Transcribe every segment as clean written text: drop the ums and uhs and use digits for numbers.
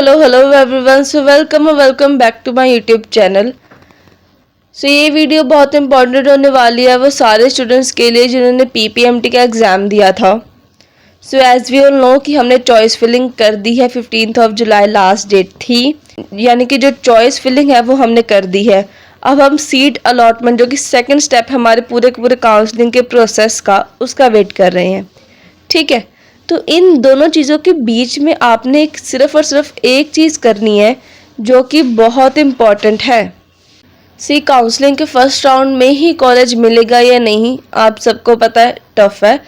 Hello everyone. So welcome back to my YouTube channel. So ये video बहुत important होने वाली है वो सारे स्टूडेंट्स के लिए जिन्होंने पीपीएमटी का एग्ज़ाम दिया था। So as we all know कि हमने चॉइस फिलिंग कर दी है। 15 जुलाई लास्ट डेट थी, यानी कि जो चॉइस फिलिंग है वो हमने कर दी है। अब हम सीट अलॉटमेंट, जो कि सेकेंड स्टेप है हमारे पूरे काउंसलिंग के प्रोसेस का, उसका वेट कर रहे हैं। ठीक है, तो इन दोनों चीज़ों के बीच में आपने सिर्फ और सिर्फ एक चीज़ करनी है जो कि बहुत इम्पॉर्टेंट है। सी काउंसलिंग के फर्स्ट राउंड में ही कॉलेज मिलेगा या नहीं, आप सबको पता है टफ है,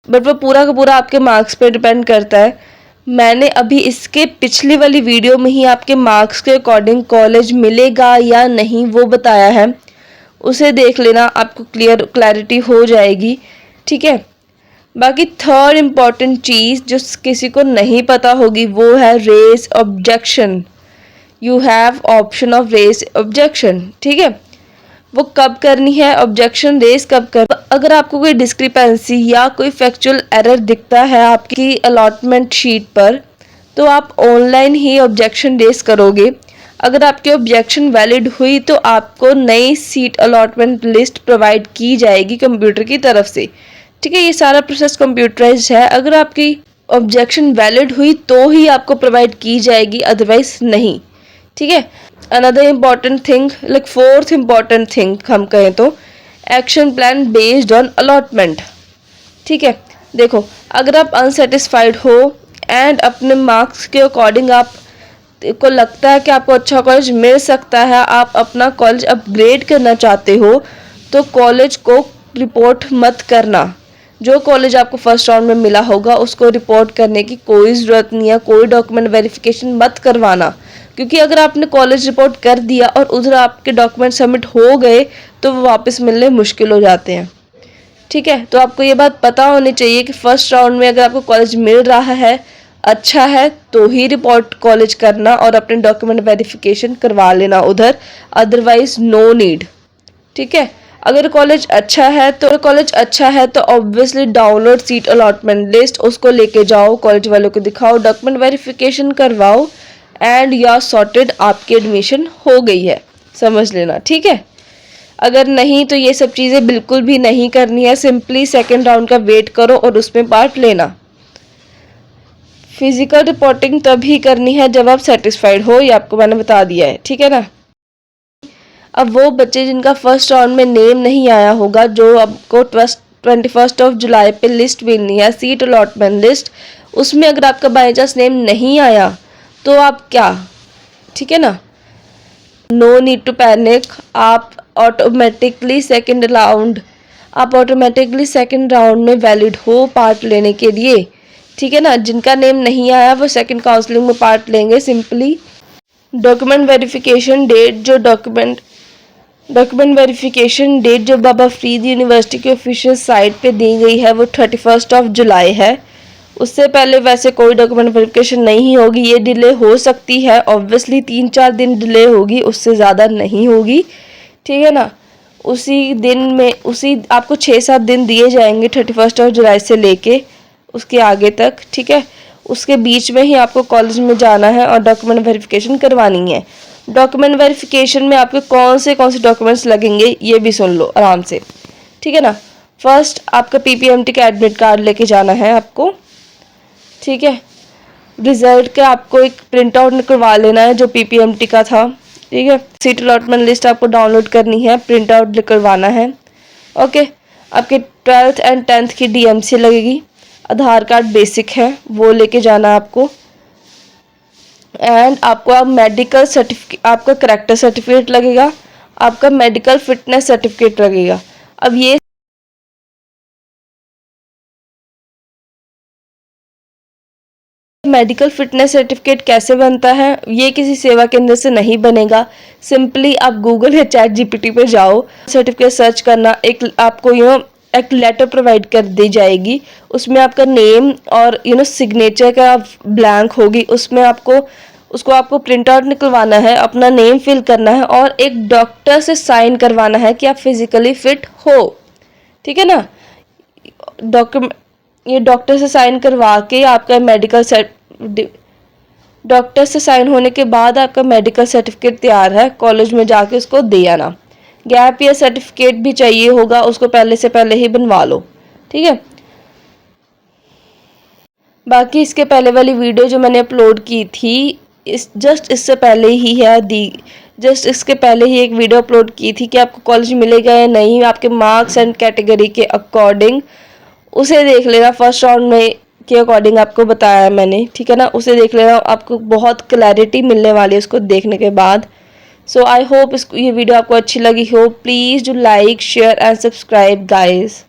बट वो पूरा का पूरा आपके मार्क्स पे डिपेंड करता है। मैंने अभी इसके पिछली वाली वीडियो में ही आपके मार्क्स के अकॉर्डिंग कॉलेज मिलेगा या नहीं वो बताया है, उसे देख लेना, आपको क्लैरिटी हो जाएगी। ठीक है, बाकी थर्ड इम्पॉर्टेंट चीज़ जो किसी को नहीं पता होगी वो है raise objection. You have option of raise objection. ठीक है, वो कब करनी है ऑब्जेक्शन रेज कब कर, अगर आपको कोई डिस्क्रिपेंसी या कोई फैक्चुअल एरर दिखता है आपकी अलॉटमेंट शीट पर, तो आप ऑनलाइन ही ऑब्जेक्शन रेज करोगे। अगर आपकी ऑब्जेक्शन वैलिड हुई तो आपको नई सीट अलॉटमेंट लिस्ट प्रोवाइड की जाएगी कंप्यूटर की तरफ से। ठीक है, ये सारा प्रोसेस कंप्यूटराइज्ड है। अगर आपकी ऑब्जेक्शन वैलिड हुई तो ही आपको प्रोवाइड की जाएगी, अदरवाइज नहीं। ठीक है, another important thing, like fourth important thing हम कहें तो, action plan based on allotment. ठीक है, देखो, अगर आप अनसेटिस्फाइड हो एंड अपने मार्क्स के अकॉर्डिंग आप को लगता है कि आपको अच्छा कॉलेज मिल सकता है, आप अपना कॉलेज अपग्रेड करना चाहते हो, तो कॉलेज को रिपोर्ट मत करना। जो कॉलेज आपको फर्स्ट राउंड में मिला होगा उसको रिपोर्ट करने की कोई ज़रूरत नहीं है, कोई डॉक्यूमेंट वेरिफिकेशन मत करवाना, क्योंकि अगर आपने कॉलेज रिपोर्ट कर दिया और उधर आपके डॉक्यूमेंट सबमिट हो गए तो वो वापस मिलने मुश्किल हो जाते हैं। ठीक है, तो आपको ये बात पता होनी चाहिए कि फर्स्ट राउंड में अगर आपको कॉलेज मिल रहा है, अच्छा है, तो ही रिपोर्ट कॉलेज करना और अपने डॉक्यूमेंट वेरिफिकेशन करवा लेना उधर, अदरवाइज नो नीड। ठीक है, अगर कॉलेज अच्छा है तो obviously download seat allotment list, उसको लेके जाओ, कॉलेज वालों को दिखाओ, डॉक्यूमेंट वेरिफिकेशन करवाओ एंड यू आर सॉर्टेड, आपकी एडमिशन हो गई है, समझ लेना। ठीक है, अगर नहीं तो ये सब चीज़ें बिल्कुल भी नहीं करनी है, सिंपली सेकेंड राउंड का वेट करो और उसमें पार्ट लेना। फिजिकल रिपोर्टिंग तभी करनी है जब आप सेटिस्फाइड हो, ये आपको मैंने बता दिया है। ठीक है ना। अब वो बच्चे जिनका फर्स्ट राउंड में नेम नहीं आया होगा, जो आपको 21 जुलाई पे लिस्ट मिलनी है, सीट अलॉटमेंट लिस्ट, उसमें अगर आपका बाई चांस नेम नहीं आया तो आप क्या, ठीक है ना, नो नीड टू पैनिक, आप ऑटोमेटिकली सेकेंड राउंड में वैलिड हो पार्ट लेने के लिए। ठीक है ना, जिनका नेम नहीं आया वो सेकेंड काउंसलिंग में पार्ट लेंगे। सिंपली डॉक्यूमेंट वेरिफिकेशन डेट जो बाबा फरीद यूनिवर्सिटी की ऑफिशियल साइट पे दी गई है वो 31 जुलाई है। उससे पहले वैसे कोई डॉक्यूमेंट वेरिफिकेशन नहीं होगी, ये डिले हो सकती है, ऑब्वियसली 3-4 दिन डिले होगी, उससे ज़्यादा नहीं होगी। ठीक है ना, उसी आपको 6-7 दिन दिए जाएंगे 31 जुलाई से लेके उसके आगे तक। ठीक है, उसके बीच में ही आपको कॉलेज में जाना है और डॉक्यूमेंट वेरिफिकेशन करवानी है। डॉक्यूमेंट वेरिफिकेशन में आपके कौन से डॉक्यूमेंट्स लगेंगे ये भी सुन लो आराम से। ठीक है ना, फर्स्ट आपका पीपीएमटी का एडमिट कार्ड लेके जाना है आपको। ठीक है, रिजल्ट का आपको एक प्रिंट आउट निकलवा लेना है जो पीपीएमटी का था। ठीक है, सीट अलॉटमेंट लिस्ट आपको डाउनलोड करनी है, प्रिंट आउट निकलवाना है। ओके, आपके 12th एंड 10th की डीएमसी लगेगी, आधार कार्ड बेसिक है वो लेके जाना आपको, एंड आपको मेडिकल सर्टिफिकेट, आपका करेक्टर सर्टिफिकेट लगेगा, आपका मेडिकल फिटनेस सर्टिफिकेट लगेगा। अब ये मेडिकल फिटनेस सर्टिफिकेट कैसे बनता है, ये किसी सेवा केंद्र से नहीं बनेगा। सिंपली आप गूगल या चैट जीपीटी पे जाओ, सर्टिफिकेट सर्च करना, एक आपको एक लेटर प्रोवाइड कर दी जाएगी, उसमें आपका नेम और सिग्नेचर का ब्लैंक होगी, उसमें आपको प्रिंट आउट निकलवाना है, अपना नेम फिल करना है और एक डॉक्टर से साइन करवाना है कि आप फिजिकली फिट हो। ठीक है ना, ये डॉक्टर से साइन करवा के आपका डॉक्टर से साइन होने के बाद आपका मेडिकल सर्टिफिकेट तैयार है, कॉलेज में जाके उसको दे आना। गैप ईयर सर्टिफिकेट भी चाहिए होगा, उसको पहले से पहले ही बनवा लो, ठीक है। बाकी इसके पहले वाली वीडियो जो मैंने अपलोड की थी, इससे पहले ही है जस्ट इसके पहले ही एक वीडियो अपलोड की थी कि आपको कॉलेज मिलेगा या नहीं, आपके मार्क्स एंड कैटेगरी के अकॉर्डिंग। उसे देख लेना, फर्स्ट राउंड में के अकॉर्डिंग आपको बताया है मैंने, ठीक है ना। उसे देख लेना, आपको बहुत क्लैरिटी मिलने वाली है उसको देखने के बाद। सो आई होप ये वीडियो आपको अच्छी लगी हो। Please do like, share and subscribe guys.